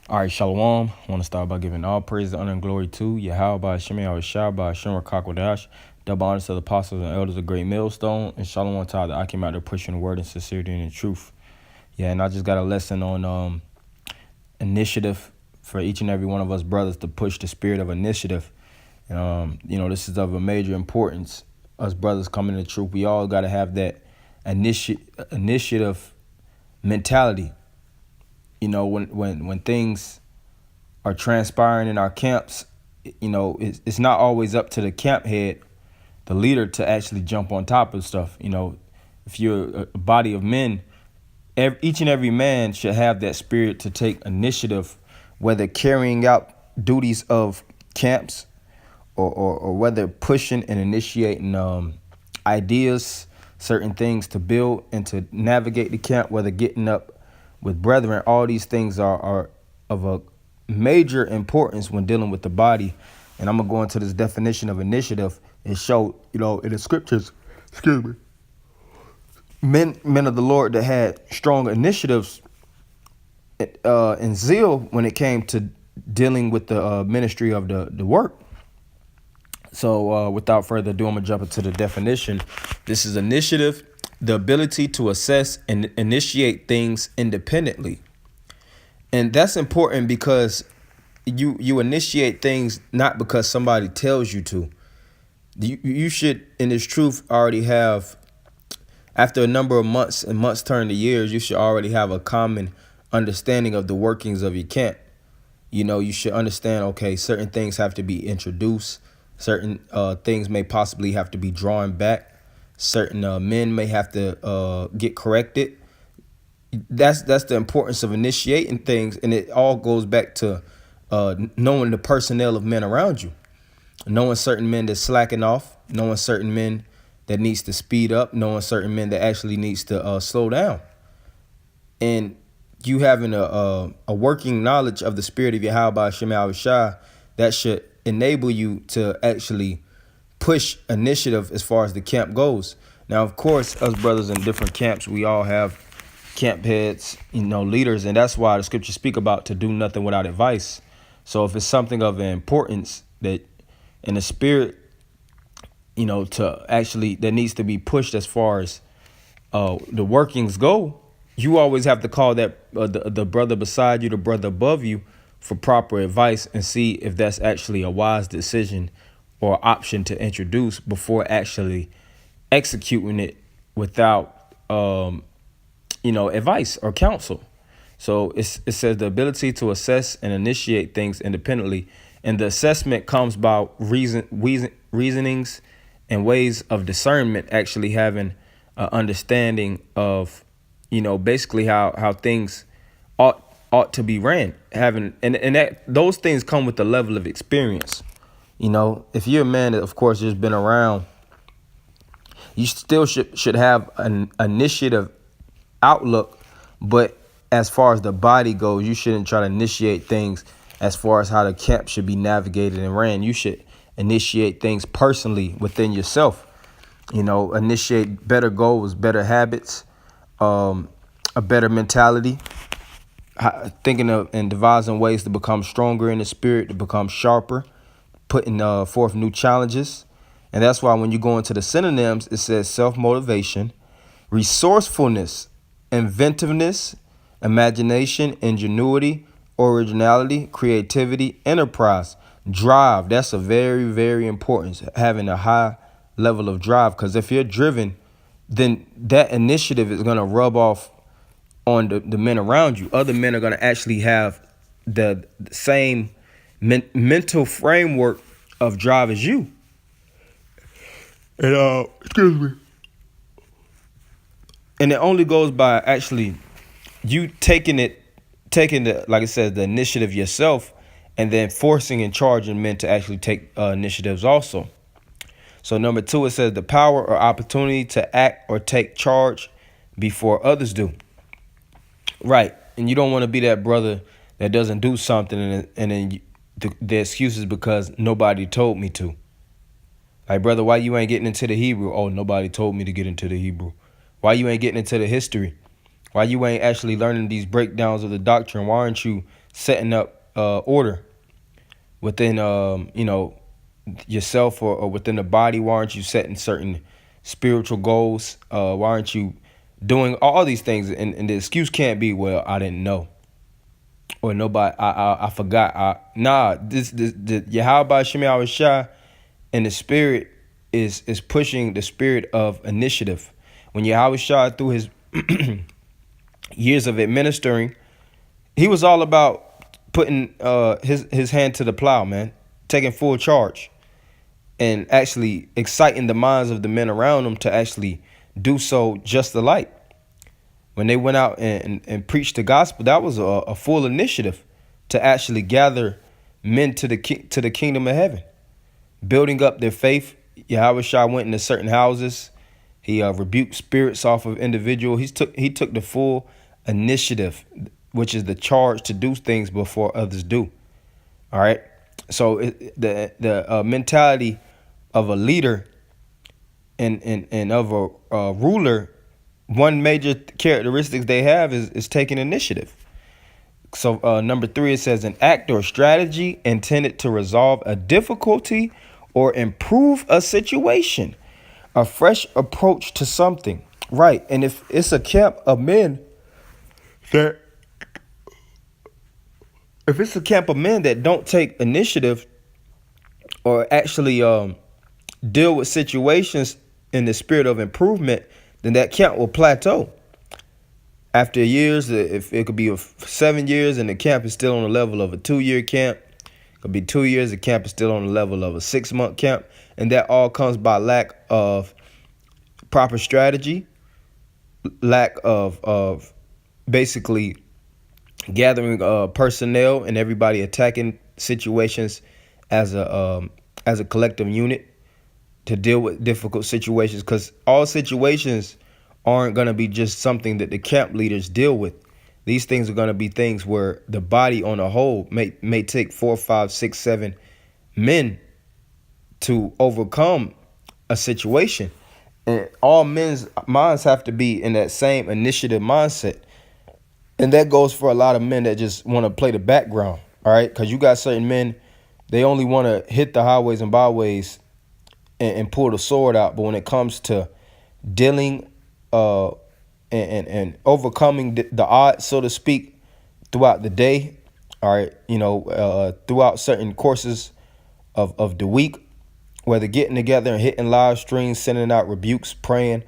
All right, Shalom. I want to start by giving all praise, honor, and glory to Yahweh, Shemi, Shah, Shem, Rakakwadash, double honors to the apostles and elders of Great Millstone, and Shalom to that I came out there pushing the word in sincerity and in truth. Yeah, and I just got a lesson on initiative for each and every one of us brothers to push the spirit of initiative. This is of a major importance. Us brothers coming to truth, we all got to have that initiative mentality. When things are transpiring in our camps, it's not always up to the camp head, the leader, to actually jump on top of stuff. If you're a body of men, each and every man should have that spirit to take initiative, whether carrying out duties of camps or whether pushing and initiating ideas, certain things to build and to navigate the camp, whether getting up with brethren. All these things are of a major importance when dealing with the body. And I'm going to go into this definition of initiative and show, in the scriptures, excuse me, men of the Lord that had strong initiatives and zeal when it came to dealing with the ministry of the work. So without further ado, I'm going to jump into the definition. This is initiative, the ability to assess and initiate things independently. And that's important because you initiate things not because somebody tells you to. You should, in this truth, already have, after a number of months and months turn to years, you should already have a common understanding of the workings of your camp. You should understand, okay, certain things have to be introduced. Certain things may possibly have to be drawn back. Certain men may have to get corrected. That's the importance of initiating things, and it all goes back to knowing the personnel of men around you, knowing certain men that's slacking off, knowing certain men that needs to speed up, knowing certain men that actually needs to slow down, and you having a working knowledge of the spirit of Yahweh Shem Shah that should enable you to actually push initiative as far as the camp goes. Now, of course, us brothers in different camps, we all have camp heads, leaders, and that's why the scriptures speak about to do nothing without advice. So if it's something of importance that in the spirit, to actually that needs to be pushed as far as the workings go, you always have to call that the brother beside you, the brother above you, for proper advice and see if that's actually a wise decision or option to introduce before actually executing it without advice or counsel. So it says the ability to assess and initiate things independently, and the assessment comes by reasonings and ways of discernment, actually having an understanding of basically how things ought to be ran, having and that those things come with the level of experience. If you're a man that, of course, just been around, you still should have an initiative outlook, but as far as the body goes, you shouldn't try to initiate things as far as how the camp should be navigated and ran. You should initiate things personally within yourself. Initiate better goals, better habits, a better mentality, thinking of and devising ways to become stronger in the spirit, to become sharper, putting forth new challenges. And that's why when you go into the synonyms, it says self-motivation, resourcefulness, inventiveness, imagination, ingenuity, originality, creativity, enterprise, drive. That's a very, very important, having a high level of drive, because if you're driven, then that initiative is going to rub off on the men around you. Other men are going to actually have the same mental framework of drive as you. And excuse me. And it only goes by actually you taking the, like I said, the initiative yourself, and then forcing and charging men to actually take initiatives also. So number 2, it says the power or opportunity to act or take charge before others do. Right. And you don't want to be that brother that doesn't do something and then the excuse is because nobody told me to. Like, brother, why you ain't getting into the Hebrew? Oh, nobody told me to get into the Hebrew. Why you ain't getting into the history? Why you ain't actually learning these breakdowns of the doctrine? Why aren't you setting up order within yourself or within the body? Why aren't you setting certain spiritual goals? Why aren't you doing all these things? And the excuse can't be, well, I didn't know, or nobody, I forgot. This the Yahweh Shem Shai and the spirit is pushing the spirit of initiative. When Yahweh Shai, through his years of administering, he was all about putting his hand to the plow, man, taking full charge, and actually exciting the minds of the men around him to actually do so just alike. When they went out and preached the gospel, that was a full initiative to actually gather men to the kingdom of heaven, building up their faith. Yahweh Shai went into certain houses. He rebuked spirits off of individuals. He took the full initiative, which is the charge to do things before others do. All right. So the mentality of a leader and of a ruler, one major characteristics they have is taking initiative. So number 3, it says an act or strategy intended to resolve a difficulty or improve a situation, a fresh approach to something. Right. And if it's a camp of men that don't take initiative or actually deal with situations in the spirit of improvement, then that camp will plateau. After years, if it could be 7 years and the camp is still on the level of a 2-year camp, it could be 2 years, the camp is still on the level of a 6-month camp. And that all comes by lack of proper strategy, lack of basically gathering personnel and everybody attacking situations as a collective unit to deal with difficult situations, because all situations aren't going to be just something that the camp leaders deal with. These things are going to be things where the body on a whole may take 4, 5, 6, 7 men to overcome a situation. And all men's minds have to be in that same initiative mindset. And that goes for a lot of men that just want to play the background. All right. Because you got certain men, they only want to hit the highways and byways and pull the sword out. But when it comes to dealing and overcoming the odds, so to speak, throughout the day, all right, throughout certain courses of the week, whether getting together and hitting live streams, sending out rebukes, praying,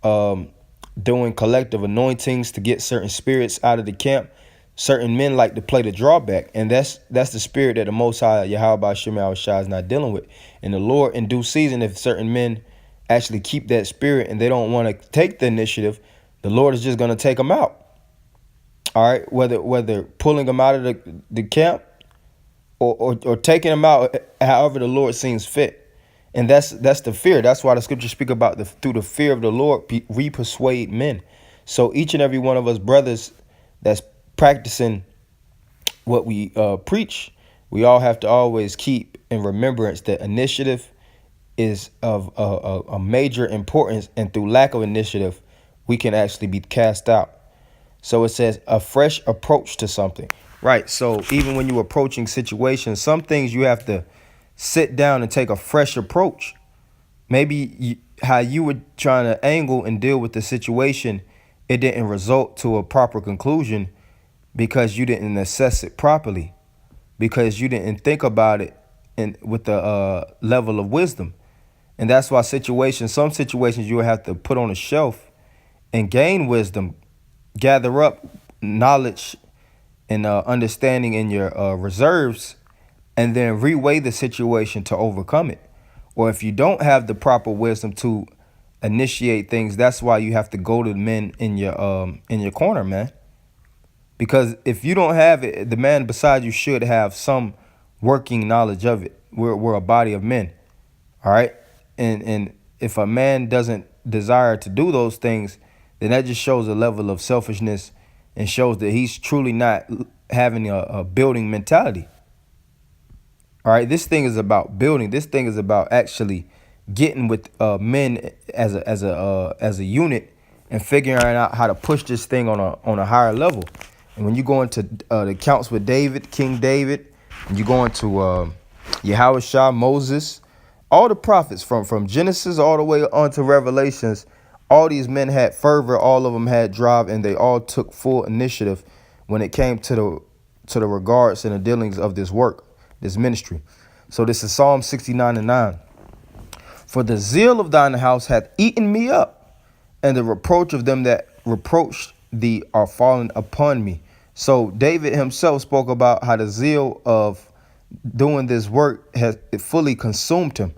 doing collective anointings to get certain spirits out of the camp, certain men like to play the drawback. And that's the spirit that the Most High, Yahweh Shem Shai, is not dealing with. And the Lord, in due season, if certain men actually keep that spirit and they don't want to take the initiative, the Lord is just going to take them out. All right, whether pulling them out of the camp or taking them out, however the Lord seems fit. And that's the fear. That's why the scriptures speak about through the fear of the Lord, we persuade men. So each and every one of us brothers that's practicing what we preach, we all have to always keep in remembrance that initiative is of a major importance, and through lack of initiative, we can actually be cast out. So it says a fresh approach to something. Right. So even when you're approaching situations, some things you have to sit down and take a fresh approach. Maybe how you were trying to angle and deal with the situation, it didn't result to a proper conclusion because you didn't assess it properly, because you didn't think about it with the level of wisdom. And that's why some situations you will have to put on a shelf and gain wisdom, gather up knowledge and understanding in your reserves, and then reweigh the situation to overcome it. Or if you don't have the proper wisdom to initiate things, that's why you have to go to the men in your corner, man. Because if you don't have it, the man beside you should have some working knowledge of it. We're a body of men, all right? And if a man doesn't desire to do those things, then that just shows a level of selfishness and shows that he's truly not having a building mentality. All right, this thing is about building. This thing is about actually getting with men as a unit and figuring out how to push this thing on a higher level. And when you go into the accounts with David, King David, and you go into Yahushua, Moses, all the prophets from Genesis all the way on to Revelations, all these men had fervor, all of them had drive, and they all took full initiative when it came to the regards and the dealings of this work, this ministry. So this is Psalm 69:9. For the zeal of thine house hath eaten me up, and the reproach of them that reproached thee are fallen upon me. So David himself spoke about how the zeal of doing this work has fully consumed him.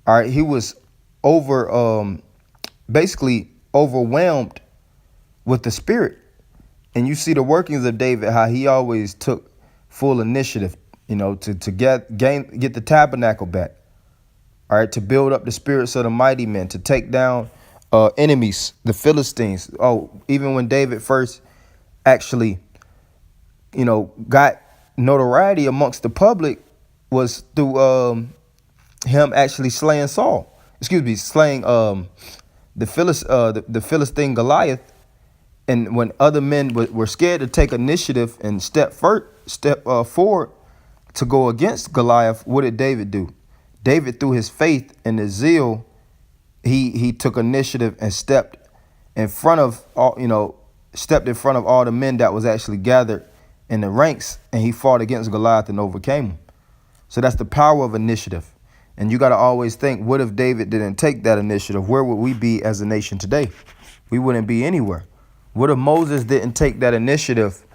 All right, he was basically overwhelmed with the spirit. And you see the workings of David, how he always took full initiative, to get the tabernacle back. All right, to build up the spirits of the mighty men, to take down enemies, the Philistines. Oh, even when David first actually, got notoriety amongst the public was through him actually slaying slaying the Philistine Goliath. And when other men were scared to take initiative and step forward to go against Goliath, what did David do? David, through his faith and his zeal, he took initiative and stepped in front of all the men that was actually gathered in the ranks, and he fought against Goliath and overcame him. So that's the power of initiative. And you got to always think, what if David didn't take that initiative? Where would we be as a nation today? We wouldn't be anywhere. What if Moses didn't take that initiative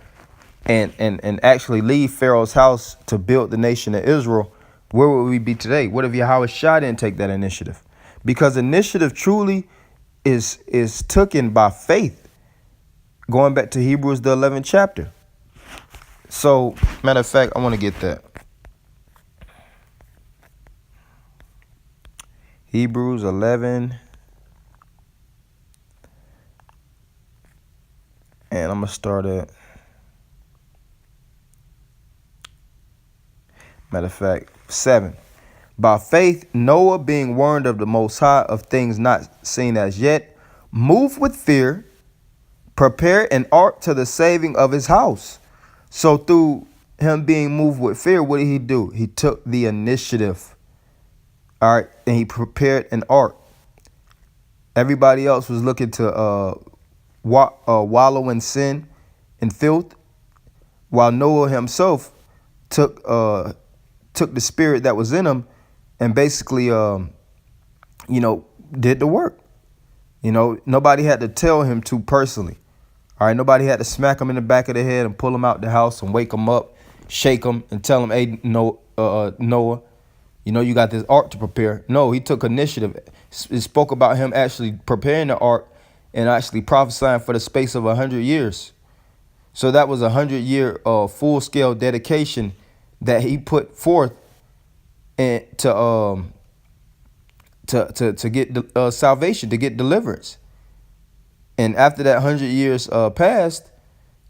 and actually leave Pharaoh's house to build the nation of Israel? Where would we be today? What if Yahushua didn't take that initiative? Because initiative truly is taken by faith. Going back to Hebrews, the 11th chapter. So, matter of fact, I want to get that. Hebrews 11. And I'm going to start at, matter of fact, 7. By faith, Noah, being warned of the Most High of things not seen as yet, moved with fear, prepared an ark to the saving of his house. So through him being moved with fear, what did he do? He took the initiative. All right, and he prepared an ark. Everybody else was looking to wallow in sin and filth, while Noah himself took the spirit that was in him and basically did the work. Nobody had to tell him to personally. All right, nobody had to smack him in the back of the head and pull him out the house and wake him up, shake him and tell him, hey, Noah, you got this ark to prepare. No, he took initiative. It spoke about him actually preparing the ark and actually prophesying for the space of 100 years. So that was 100-year full-scale dedication that he put forth and to get salvation, to get deliverance. And after that 100 years passed,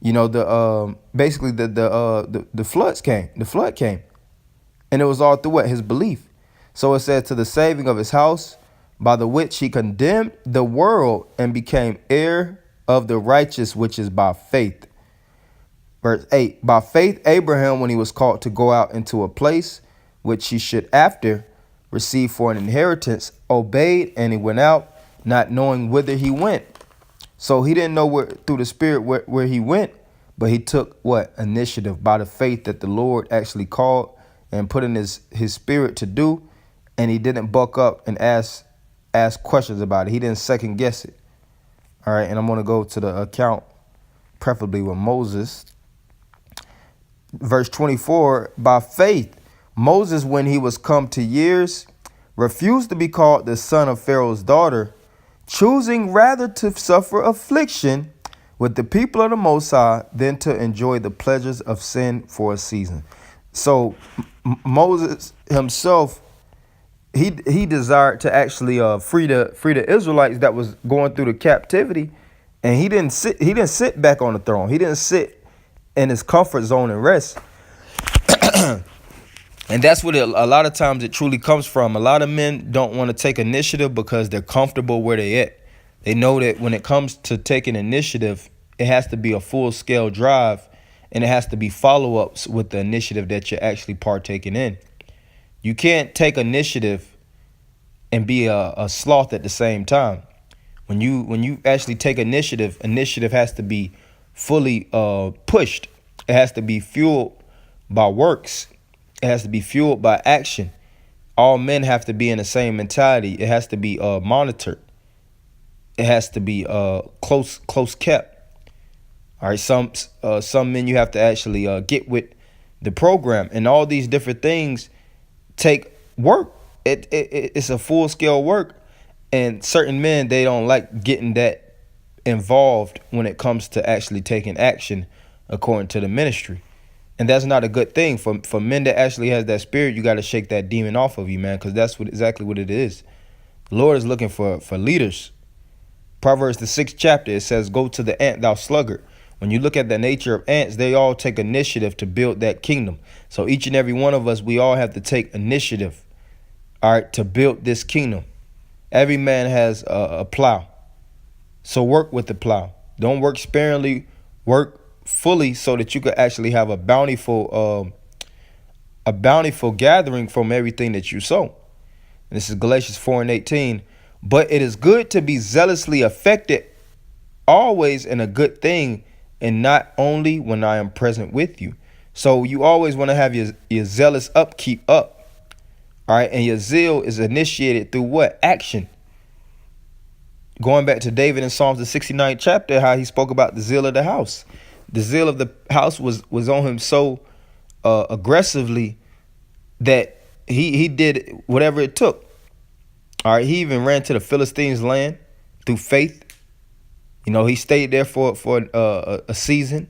basically the floods came. The flood came, and it was all through what? His belief. So it says, to the saving of his house, by the which he condemned the world and became heir of the righteous, which is by faith. Verse 8, by faith Abraham, when he was called to go out into a place which he should after receive for an inheritance, obeyed, and he went out, not knowing whither he went. So he didn't know through the spirit where he went, but he took what? Initiative by the faith that the Lord actually called and put in his spirit to do. And he didn't buck up and ask questions about it. He didn't second guess it. All right. And I'm going to go to the account, preferably with Moses. Verse 24, by faith, Moses, when he was come to years, refused to be called the son of Pharaoh's daughter, choosing rather to suffer affliction with the people of the Most High than to enjoy the pleasures of sin for a season. So Moses himself, he desired to actually free the Israelites that was going through the captivity, and he didn't sit back on the throne. He didn't sit in his comfort zone and rest. And that's what a lot of times it truly comes from. A lot of men don't want to take initiative because they're comfortable where they at. They know that when it comes to taking initiative, It has to be a full scale drive, and it has to be follow ups with the initiative that you're actually partaking in. You can't take initiative and be a sloth at the same time. When you actually take initiative, initiative has to be fully pushed. It has to be fueled by works. It has to be fueled by action. All men have to be in the same mentality. It has to be monitored. It has to be close kept. All right, some men you have to actually get with the program, and all these different things take work. It's a full scale work, and certain men, they don't like getting that involved when it comes to actually taking action according to the ministry. And that's not a good thing for men that actually has that spirit. You got to shake that demon off of you, man, because that's exactly what it is. The Lord is looking for leaders. Proverbs the 6th chapter, it says, "Go to the ant, thou sluggard." When you look at the nature of ants, they all take initiative to build that kingdom. So each and every one of us, we all have to take initiative, all right, to build this kingdom. Every man has a plow. So work with the plow. Don't work sparingly, work fully, so that you could actually have a bountiful gathering from everything that you sow. And this is Galatians 4:18. "But it is good to be zealously affected always in a good thing, and not only when I am present with you." So you always want to have your zealous upkeep up. All right. And your zeal is initiated through what? Action. Going back to David in Psalms the 69th chapter, how he spoke about the zeal of the house. The zeal of the house was on him so aggressively that he did whatever it took. All right. He even ran to the Philistines' land through faith. You know, he stayed there for a season.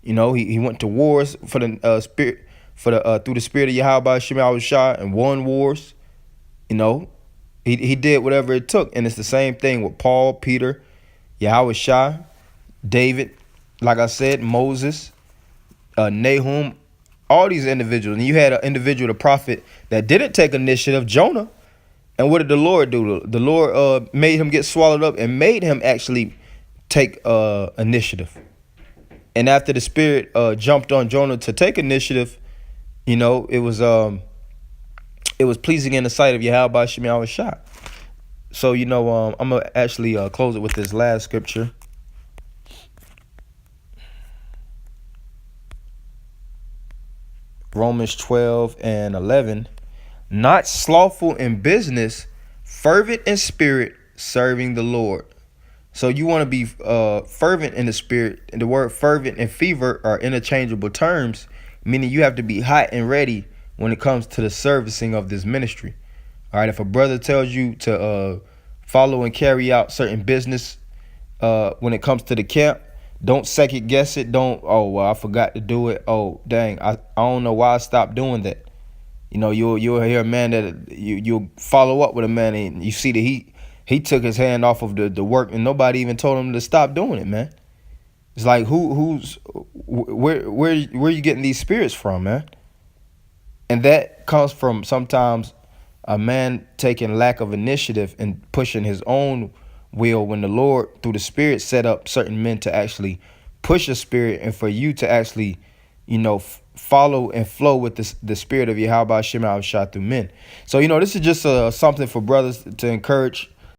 You know, he went to wars for the spirit through the spirit of Yahweh Shema Shah, and won wars. You know, he did whatever it took, and it's the same thing with Paul, Peter, Yahweh Shah, David, like I said, Moses, Nahum, all these individuals. And you had an individual, the prophet, that didn't take initiative, Jonah. And what did the Lord do? The Lord made him get swallowed up and made him actually take initiative. And after the spirit jumped on Jonah to take initiative, you know, it was pleasing in the sight of Yahweh Shema Shah. So, you know, I'm going to actually close it with this last scripture. Romans 12:11. "Not slothful in business, fervent in spirit, serving the Lord." So you want to be fervent in the spirit. And the word fervent and fever are interchangeable terms, meaning you have to be hot and ready when it comes to the servicing of this ministry. All right, if a brother tells you to follow and carry out certain business when it comes to the camp, don't second guess it. Don't, oh, well, I forgot to do it. Oh, dang, I don't know why I stopped doing that. You know, you'll hear a man that you'll follow up with a man, and you see that he took his hand off of the work, and nobody even told him to stop doing it, man. It's like where you getting these spirits from, man? And that comes from sometimes a man taking lack of initiative and pushing his own will, when the Lord through the Spirit set up certain men to actually push a spirit, and for you to actually, you know, follow and flow with the spirit of Yahweh Shema Shah through men. So, you know, this is just something for brothers to encourage